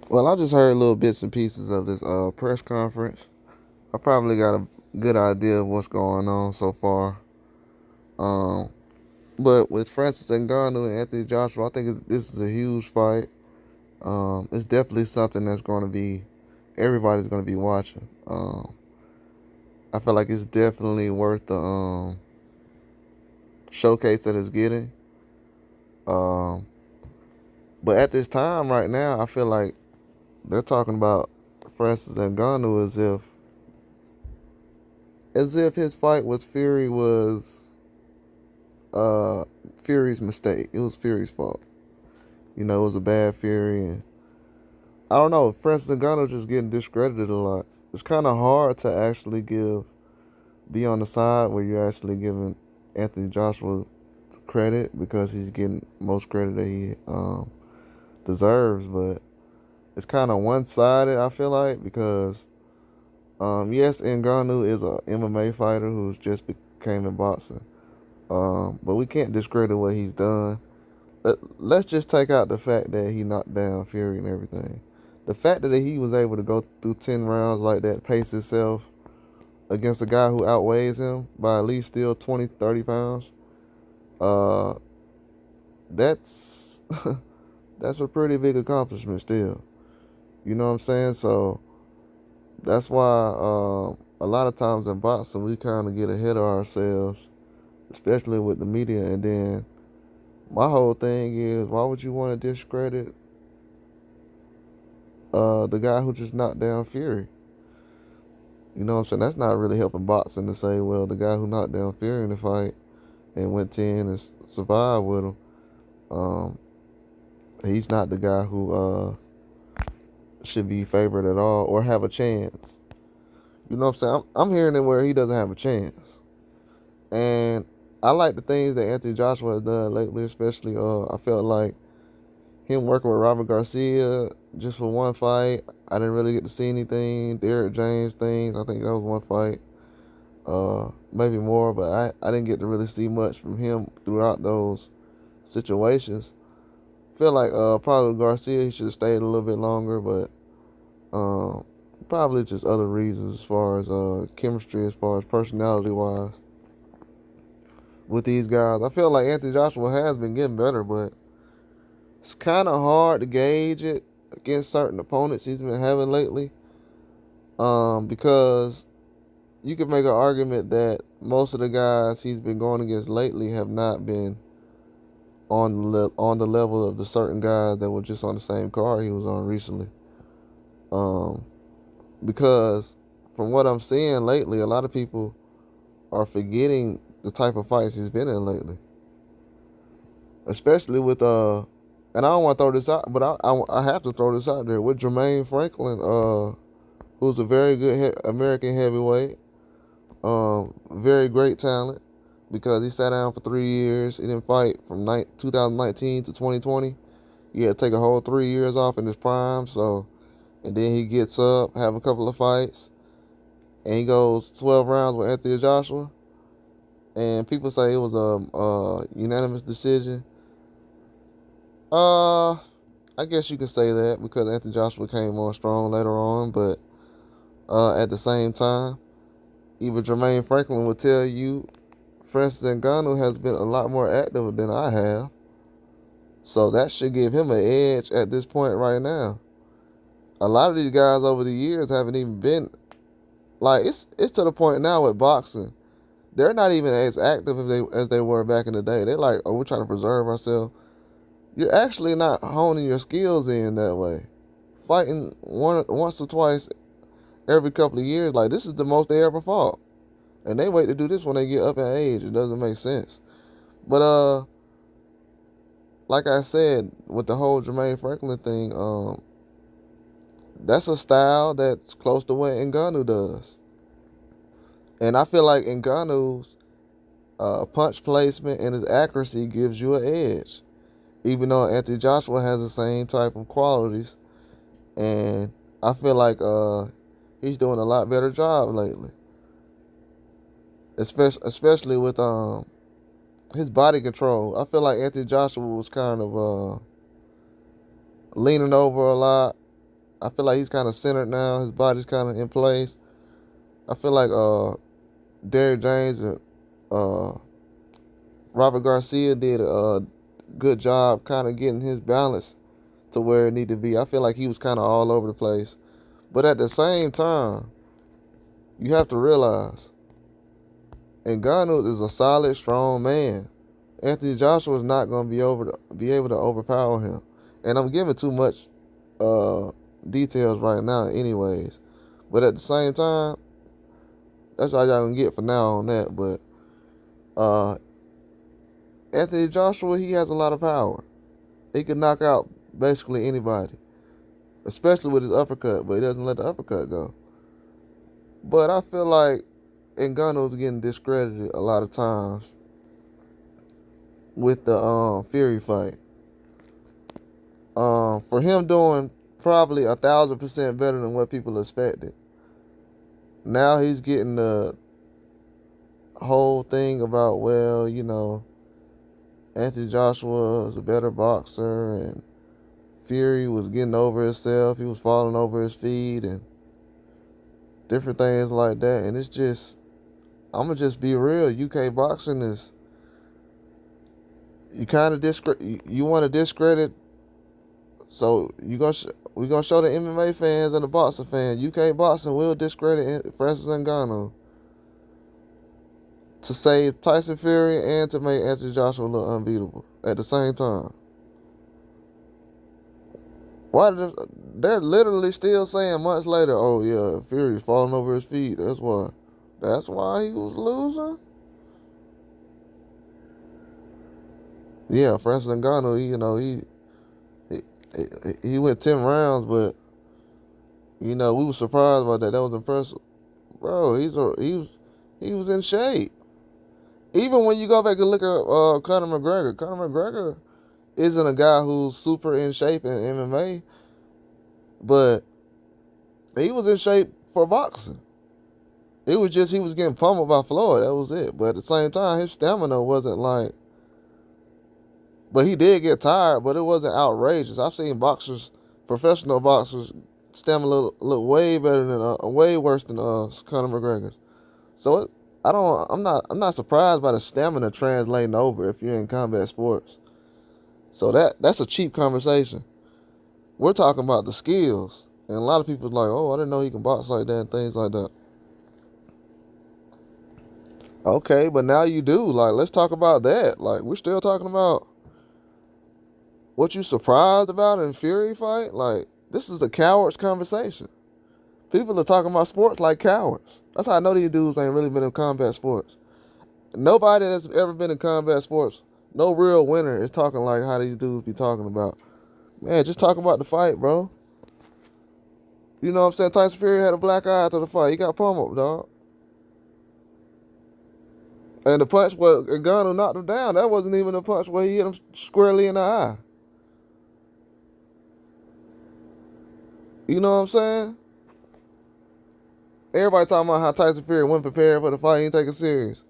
Well, I just heard little bits and pieces of this press conference. I probably got a good idea of what's going on so far. Um, but with Francis Ngannou and Anthony Joshua, I think this is a huge fight. It's definitely something that's going to be everybody's going to be watching. I feel like it's definitely worth the showcase that it's getting. Um, but at this time right now, I feel like they're talking about Francis Ngannou as if his fight with Fury was uh, Fury's mistake. It was Fury's fault. It was a bad Fury, and I don't know. Francis Ngannou just getting discredited a lot. It's kind of hard to actually be on the side where you're actually giving Anthony Joshua credit because he's getting most credit that he deserves, but it's kind of one sided. I feel like because yes, Ngannou is a MMA fighter who's just became in boxing. But we can't discredit what he's done. Let's just take out the fact that he knocked down Fury and everything. The fact that he was able to go through 10 rounds like that, pace himself against a guy who outweighs him by at least still 20, 30 pounds, uh, that's that's a pretty big accomplishment still. You know what I'm saying? So that's why a lot of times in boxing we kind of get ahead of ourselves, especially with the media, and then my whole thing is, why would you want to discredit the guy who just knocked down Fury? You know what I'm saying? That's not really helping boxing to say, well, the guy who knocked down Fury in the fight and went 10 and survived with him, um, he's not the guy who should be favored at all or have a chance. You know what I'm saying? I'm hearing it where he doesn't have a chance. And I like the things that Anthony Joshua has done lately, especially I felt like him working with Robert Garcia just for one fight. I didn't really get to see anything. Derrick James things. I think that was one fight. Maybe more, but I didn't get to really see much from him throughout those situations. Feel like probably Garcia he should have stayed a little bit longer, but probably just other reasons as far as chemistry, as far as personality wise with these guys. I feel like Anthony Joshua has been getting better, but it's kind of hard to gauge it against certain opponents he's been having lately. Because you could make an argument that most of the guys he's been going against lately have not been on the level of the certain guys that were just on the same card he was on recently. Um, because from what I'm seeing lately, a lot of people are forgetting the type of fights he's been in lately, especially with and I don't want to throw this out, but I have to throw this out there with Jermaine Franklin, who's a very good American heavyweight, very great talent because he sat down for 3 years. He didn't fight from 2019 to 2020. He had to take a whole 3 years off in his prime. So, and then he gets up, have a couple of fights, and he goes 12 rounds with Anthony Joshua. And people say it was a unanimous decision. Uh, I guess you can say that because Anthony Joshua came on strong later on, but at the same time, even Jermaine Franklin will tell you Francis Ngannou has been a lot more active than I have. So that should give him an edge at this point right now. A lot of these guys over the years haven't even been like it's to the point now with boxing. They're not even as active as they were back in the day. They're like, oh, we're trying to preserve ourselves. You're actually not honing your skills in that way. Fighting once or twice every couple of years, like this is the most they ever fought. And they wait to do this when they get up in age. It doesn't make sense. But like I said, with the whole Jermaine Franklin thing, that's a style that's close to what Ngannou does. And I feel like Ngannou's punch placement and his accuracy gives you an edge. Even though Anthony Joshua has the same type of qualities. And I feel like he's doing a lot better job lately. Especially with his body control. I feel like Anthony Joshua was kind of leaning over a lot, I feel like he's kind of centered now. His body's kind of in place. I feel like Derrick James and uh, Robert Garcia did a good job kind of getting his balance to where it needed to be. I feel like he was kind of all over the place. But at the same time, you have to realize Ngannou is a solid, strong man. Anthony Joshua is not going to be able to overpower him. And I'm giving too much uh, details right now, anyways. But at the same time, that's all y'all gonna get for now on that. But uh, Anthony Joshua, he has a lot of power. He can knock out basically anybody, especially with his uppercut. But he doesn't let the uppercut go. But I feel like Ngannou's getting discredited a lot of times with the Fury fight. For him doing probably 1,000% better than what people expected. Now he's getting the whole thing about, well, you know, Anthony Joshua is a better boxer and Fury was getting over himself. He was falling over his feet and different things like that. And it's just, I'm going to just be real. UK boxing is, you kind of you want to discredit. So we're going to show the MMA fans and the boxing fans, UK boxing will discredit Francis Ngannou to save Tyson Fury and to make Anthony Joshua look unbeatable at the same time. Why they're literally still saying months later, oh yeah, Fury's falling over his feet. That's why he was losing. Yeah, Francis Ngannou, you know, he went 10 rounds, but you know, we were surprised about that. That was impressive. Bro, he was in shape. Even when you go back and look at Conor McGregor isn't a guy who's super in shape in MMA, but he was in shape for boxing. It was just he was getting pummeled by Floyd. That was it. But at the same time, his stamina wasn't like. But he did get tired, but it wasn't outrageous. I've seen boxers, professional boxers, stamina look way better than, way worse than Conor McGregor. So I'm not surprised by the stamina translating over if you're in combat sports. So that's a cheap conversation. We're talking about the skills. And a lot of people are like, oh, I didn't know he can box like that and things like that. Okay, but now you do. Like, let's talk about that. Like, we're still talking about what you surprised about in Fury fight. Like, this is a coward's conversation. People are talking about sports like cowards. That's how I know these dudes ain't really been in combat sports. Nobody that's ever been in combat sports, no real winner, is talking like how these dudes be talking about. Man, just talk about the fight, bro. You know what I'm saying? Tyson Fury had a black eye after the fight. He got pummeled, dog. And the punch where Ngannou knocked him down, that wasn't even a punch where he hit him squarely in the eye. You know what I'm saying? Everybody talking about how Tyson Fury wasn't prepared for the fight. He didn't take it serious.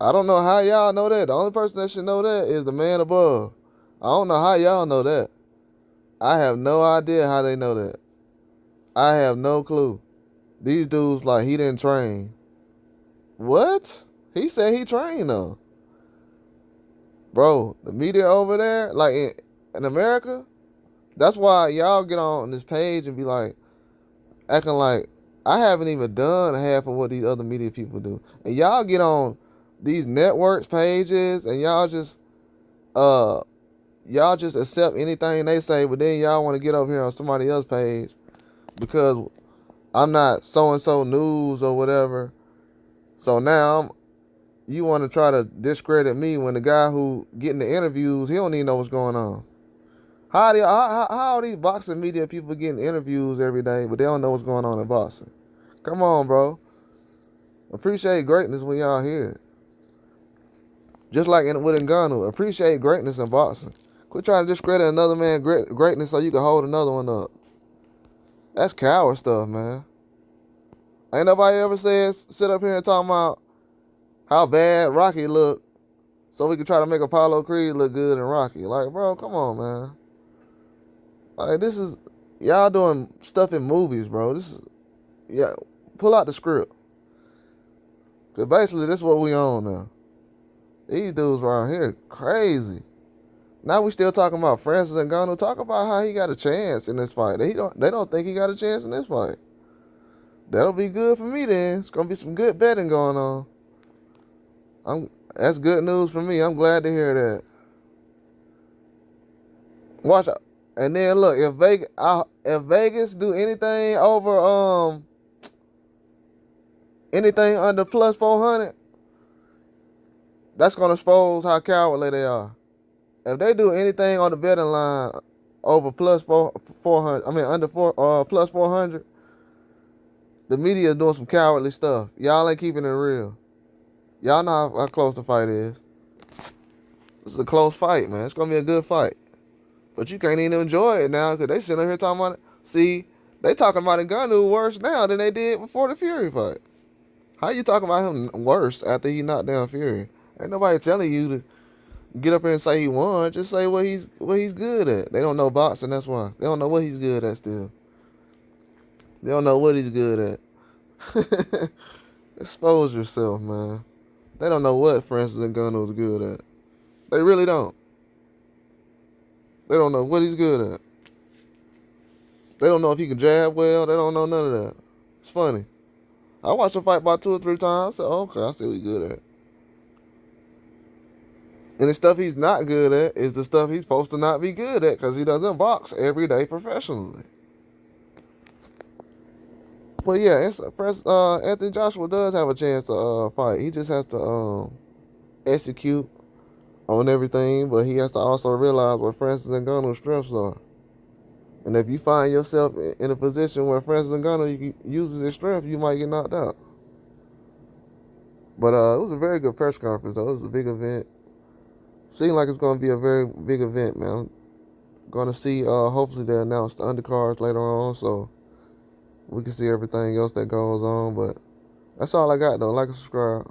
I don't know how y'all know that. The only person that should know that is the man above. I don't know how y'all know that. I have no idea how they know that. I have no clue. These dudes like he didn't train. What? He said he trained though. Bro, the media over there, like in America, that's why y'all get on this page and be like, acting like I haven't even done half of what these other media people do. And y'all get on these networks pages and y'all just accept anything they say, but then y'all want to get over here on somebody else's page because I'm not so-and-so news or whatever. So now you want to try to discredit me when the guy who getting the interviews, he don't even know what's going on. How are these boxing media people getting interviews every day, but they don't know what's going on in boxing? Come on, bro. Appreciate greatness when y'all hear it. Just like with Ngannou, appreciate greatness in boxing. Quit trying to discredit another man's greatness so you can hold another one up. That's coward stuff, man. Ain't nobody ever sit up here and talk about how bad Rocky looked so we could try to make Apollo Creed look good in Rocky. Like, bro, come on, man. Like, this is, y'all doing stuff in movies, bro. This is, yeah, pull out the script. Cause basically this is what we on now. These dudes around here crazy. Now we still talking about Francis Ngannou. Talk about how he got a chance in this fight. They don't think he got a chance in this fight. That'll be good for me then. It's gonna be some good betting going on. That's good news for me. I'm glad to hear that. Watch out. And then look, if Vegas do anything over anything under plus 400, that's gonna expose how cowardly they are. If they do anything on the betting line over plus 400, I mean under plus 400, the media is doing some cowardly stuff. Y'all ain't keeping it real. Y'all know how close the fight is. This is a close fight, man. It's gonna be a good fight. But you can't even enjoy it now because they sitting up here talking about it. See, they talking about Ngannou worse now than they did before the Fury fight. How you talking about him worse after he knocked down Fury? Ain't nobody telling you to get up here and say he won. Just say what he's good at. They don't know boxing, that's why. They don't know what he's good at still. They don't know what he's good at. Expose yourself, man. They don't know what Francis Ngannou is good at. They really don't. They don't know what he's good at. They don't know if he can jab well. They don't know none of that. It's funny. I watched him fight about 2 or 3 times. I said, okay, I see what he's good at. And the stuff he's not good at is the stuff he's supposed to not be good at because he doesn't box every day professionally. But yeah, Anthony Joshua does have a chance to fight. He just has to execute on everything, but he has to also realize what Francis Ngannou's strengths are. And if you find yourself in a position where Francis Ngannou uses his strength, you might get knocked out. But it was a very good press conference, though. It was a big event. Seems like it's going to be a very big event, man. I'm going to see, hopefully they announce the undercards later on, so we can see everything else that goes on. But that's all I got, though. Like and subscribe.